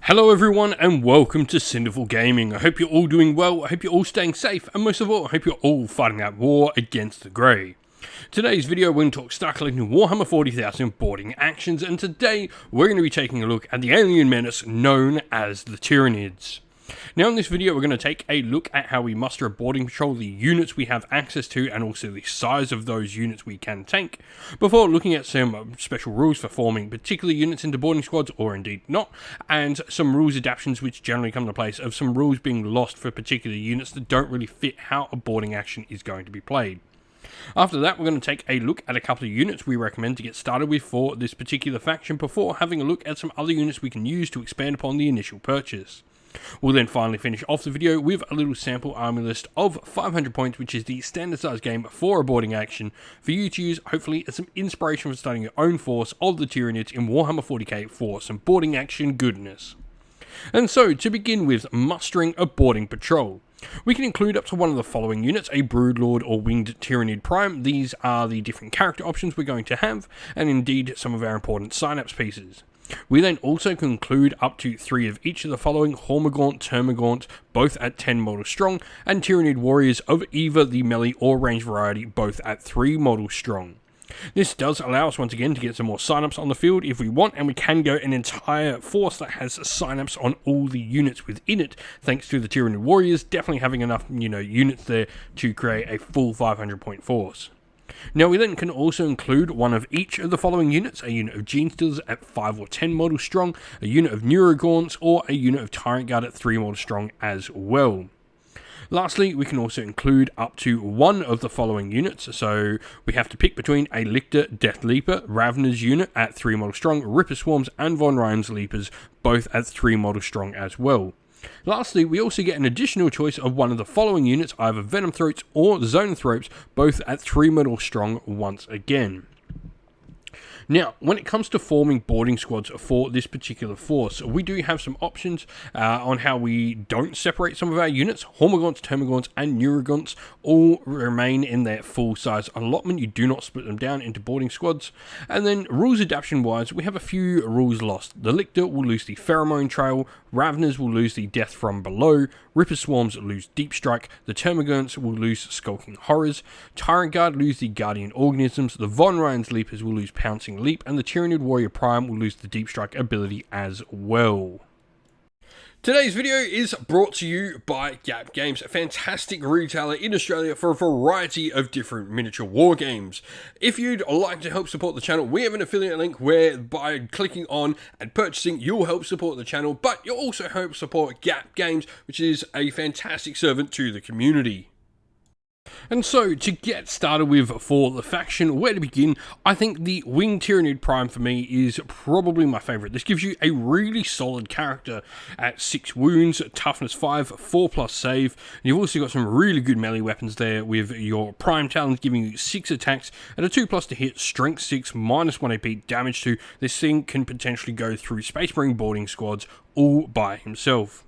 Hello everyone and welcome to Cinderful Gaming. I hope you're all doing well, I hope you're all staying safe, and most of all, I hope you're all fighting that war against the Grey. Today's video we're going to talk start collecting Warhammer 40,000 boarding actions, and today we're going to be taking a look at the alien menace known as the Tyranids. Now in this video we're going to take a look at how we muster a boarding patrol, the units we have access to, and also the size of those units we can tank, before looking at some special rules for forming particular units into boarding squads, or indeed not, and some rules adaptations which generally come into place of some rules being lost for particular units that don't really fit how a boarding action is going to be played. After that, we're going to take a look at a couple of units we recommend to get started with for this particular faction before having a look at some other units we can use to expand upon the initial purchase. We'll then finally finish off the video with a little sample army list of 500 points, which is the standard size game for a boarding action for you to use, hopefully as some inspiration for starting your own force of the Tyranids in Warhammer 40k for some boarding action goodness. And so, to begin with mustering a boarding patrol, we can include up to one of the following units: a Broodlord or Winged Tyranid Prime. These are the different character options we're going to have, and indeed some of our important synapse pieces. We then also conclude up to 3 of each of the following: Hormagaunt, Termagaunt, both at 10 models strong, and Tyranid Warriors of either the melee or range variety, both at 3 models strong. This does allow us once again to get some more synapse on the field if we want, and we can go an entire force that has synapse on all the units within it, thanks to the Tyranid Warriors definitely having enough, units there to create a full 500 point force. Now we then can also include one of each of the following units: a unit of Genestealers at 5 or 10 models strong, a unit of Neurogaunts, or a unit of Tyrant Guard at 3 models strong as well. Lastly, we can also include up to one of the following units, so we have to pick between a Lictor Death Leaper, Raveners unit at 3 models strong, Ripper Swarms and Von Ryan's Leapers both at 3 models strong as well. Lastly, we also get an additional choice of one of the following units, either Venom Throats or Zone Throats, both at 3 models strong once again. Now, when it comes to forming boarding squads for this particular force, we do have some options on how we don't separate some of our units. Hormagaunts, Termagaunts, and Neurogaunts all remain in their full size allotment. You do not split them down into boarding squads. And then rules adaptation wise, we have a few rules lost. The Lictor will lose the Pheromone Trail, Raveners will lose the Death from Below, Ripper Swarms lose Deep Strike, the Termagaunts will lose Skulking Horrors, Tyrant Guard lose the Guardian Organisms, the Von Ryan's Leapers will lose Pouncing Leap, and the Tyranid Warrior Prime will lose the Deep Strike ability as well. Today's video is brought to you by Gap Games, a fantastic retailer in Australia for a variety of different miniature war games. If you'd like to help support the channel, we have an affiliate link where by clicking on and purchasing, you'll help support the channel, but you'll also help support Gap Games, which is a fantastic servant to the community. And so, to get started with for the faction, where to begin, I think the Winged Tyranid Prime for me is probably my favourite. This gives you a really solid character at 6 wounds, toughness 5, 4+ save, and you've also got some really good melee weapons there with your Prime Talons giving you 6 attacks and a 2+ to hit, strength 6, -1 AP, damage 2. This thing can potentially go through Space Marine boarding squads all by himself.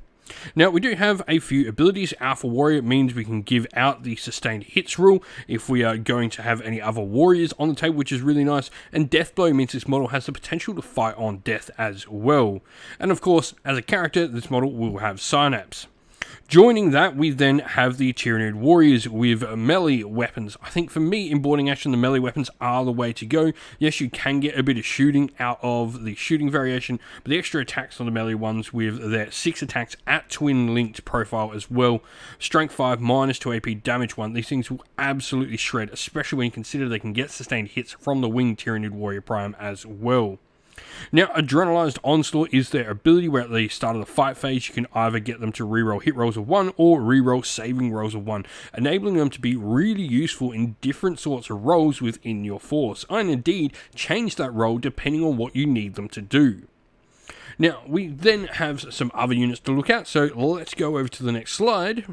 Now, we do have a few abilities. Alpha Warrior means we can give out the sustained hits rule if we are going to have any other warriors on the table, which is really nice. And Death Blow means this model has the potential to fight on death as well. And of course, as a character, this model will have Synapse. Joining that, we then have the Tyranid Warriors with melee weapons. I think for me, in boarding action, the melee weapons are the way to go. Yes, you can get a bit of shooting out of the shooting variation, but the extra attacks on the melee ones with their 6 attacks at twin-linked profile as well. Strength 5, -2 AP, damage 1. These things will absolutely shred, especially when you consider they can get sustained hits from the Winged Tyranid Warrior Prime as well. Now, Adrenalized Onslaught is their ability where at the start of the fight phase you can either get them to reroll hit rolls of 1 or reroll saving rolls of 1, enabling them to be really useful in different sorts of roles within your force, and indeed change that role depending on what you need them to do. Now, we then have some other units to look at, so let's go over to the next slide.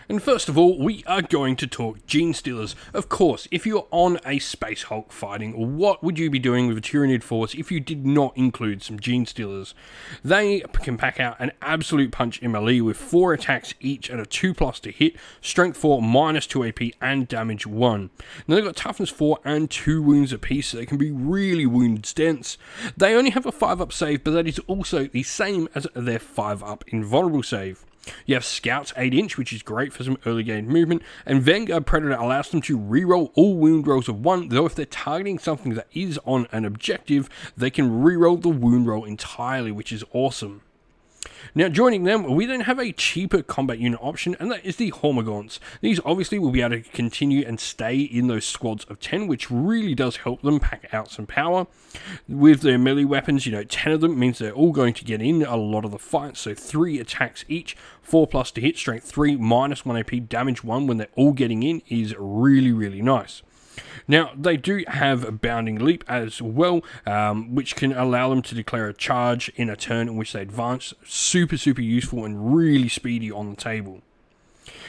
And first of all, we are going to talk Gene Stealers. Of course, if you're on a Space Hulk fighting, what would you be doing with a Tyranid force if you did not include some Gene Stealers? They can pack out an absolute punch in melee with 4 attacks each at a 2+ to hit, strength 4, -2 AP, and damage 1. Now they've got toughness 4 and 2 wounds apiece, so they can be really wound dense. They only have a 5+ save, but that is also the same as their 5+ invulnerable save. You have Scouts 8-inch, which is great for some early game movement, and Vanguard Predator allows them to reroll all wound rolls of 1, though if they're targeting something that is on an objective, they can reroll the wound roll entirely, which is awesome. Now joining them, we then have a cheaper combat unit option, and that is the Hormagaunts. These obviously will be able to continue and stay in those squads of 10, which really does help them pack out some power. With their melee weapons, 10 of them means they're all going to get in a lot of the fights, so 3 attacks each, 4+ to hit, strength 3, -1 AP, damage 1 when they're all getting in is really, really nice. Now, they do have a Bounding Leap as well, which can allow them to declare a charge in a turn in which they advance. Super, super useful and really speedy on the table.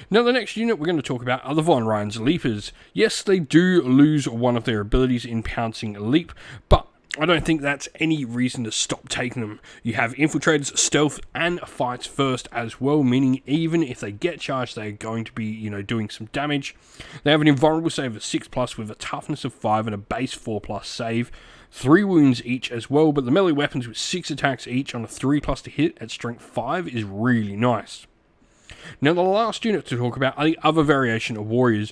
Now, the next unit we're going to talk about are the Von Ryan's Leapers. Yes, they do lose one of their abilities in Pouncing Leap, but I don't think that's any reason to stop taking them. You have Infiltrators, Stealth, and Fights First as well, meaning even if they get charged, they're going to be, doing some damage. They have an invulnerable save of 6+ with a toughness of 5 and a base 4+ save. 3 wounds each as well, but the melee weapons with 6 attacks each on a 3+ to hit at strength 5 is really nice. Now, the last unit to talk about are the other variation of Warriors.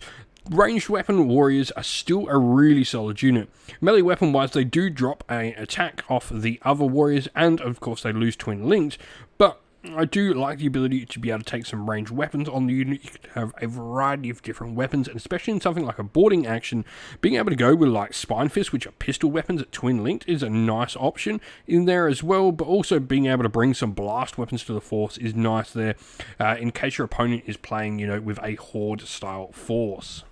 Ranged weapon warriors are still a really solid unit. Melee weapon wise, they do drop an attack off the other warriors, and of course they lose twin links, but I do like the ability to be able to take some ranged weapons on the unit. You can have a variety of different weapons, and especially in something like a boarding action, being able to go with like Spine Fist, which are pistol weapons at twin linked, is a nice option in there as well, but also being able to bring some blast weapons to the force is nice there, in case your opponent is playing, with a horde style force.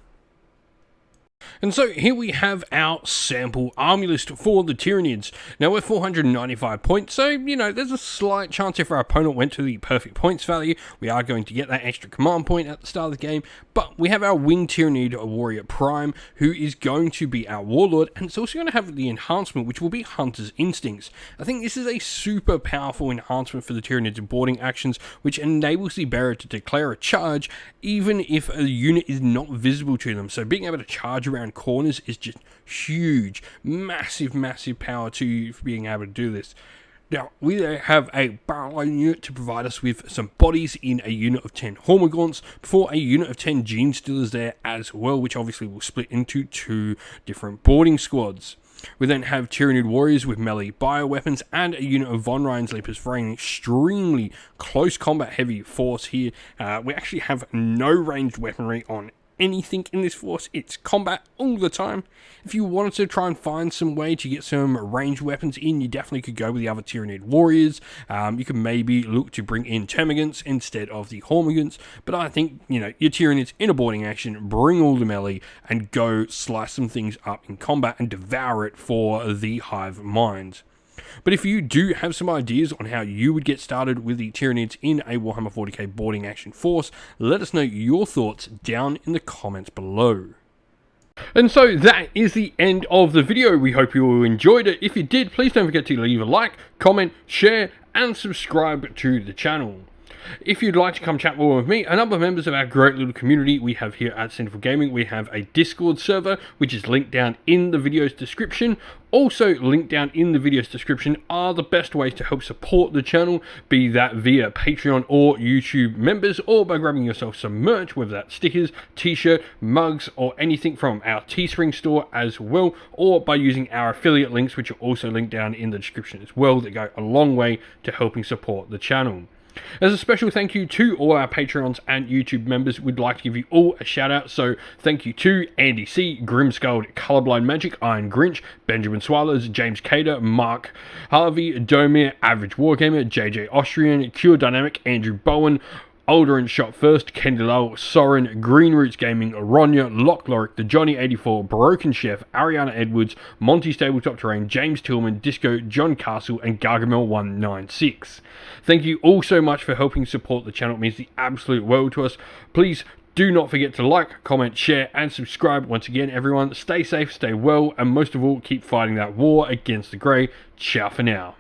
And so here we have our sample army list for the Tyranids. Now we're 495 points, so there's a slight chance if our opponent went to the perfect points value, we are going to get that extra command point at the start of the game. But we have our Winged Tyranid Warrior Prime, who is going to be our Warlord, and it's also going to have the enhancement, which will be Hunter's Instincts. I think this is a super powerful enhancement for the Tyranids in boarding actions, which enables the bearer to declare a charge, even if a unit is not visible to them. So being able to charge around corners is just huge. Massive power to you for being able to do this. Now, we have a barrel unit to provide us with some bodies in a unit of 10 Hormagaunts, before a unit of 10 Gene Stealers there as well, which obviously will split into 2 different boarding squads. We then have Tyranid Warriors with melee bioweapons and a unit of Von Ryan's Leapers for an extremely close combat heavy force here. We actually have no ranged weaponry on anything in this force. It's combat all the time. If you wanted to try and find some way to get some ranged weapons in, you definitely could go with the other Tyranid Warriors. You could maybe look to bring in Termagants instead of the Hormagaunts, but I think, your Tyranids in a boarding action, bring all the melee and go slice some things up in combat and devour it for the Hive Mind. But if you do have some ideas on how you would get started with the Tyranids in a Warhammer 40k boarding action force, let us know your thoughts down in the comments below. And so that is the end of the video. We hope you all enjoyed it. If you did, please don't forget to leave a like, comment, share, and subscribe to the channel. If you'd like to come chat more with me and other members of our great little community we have here at Sinful Gaming, we have a Discord server, which is linked down in the video's description. Also linked down in the video's description are the best ways to help support the channel, be that via Patreon or YouTube members, or by grabbing yourself some merch, whether that's stickers, t-shirt, mugs, or anything from our Teespring store as well, or by using our affiliate links, which are also linked down in the description as well, that go a long way to helping support the channel. As a special thank you to all our Patreons and YouTube members, we'd like to give you all a shout out. So thank you to Andy C, Grimskull, Colorblind Magic, Iron Grinch, Benjamin Swallows, James Cater, Mark Harvey, Domir, Average Wargamer, JJ Austrian, Cure Dynamic, Andrew Bowen, Alderin Shot First, Kendall, Soren, Green Roots Gaming, Ronya, Lockloric, The Johnny84, Broken Chef, Ariana Edwards, Monty Stabletop Terrain, James Tillman, Disco, John Castle, and Gargamel196. Thank you all so much for helping support the channel. It means the absolute world to us. Please do not forget to like, comment, share, and subscribe. Once again, everyone, stay safe, stay well, and most of all, keep fighting that war against the Grey. Ciao for now.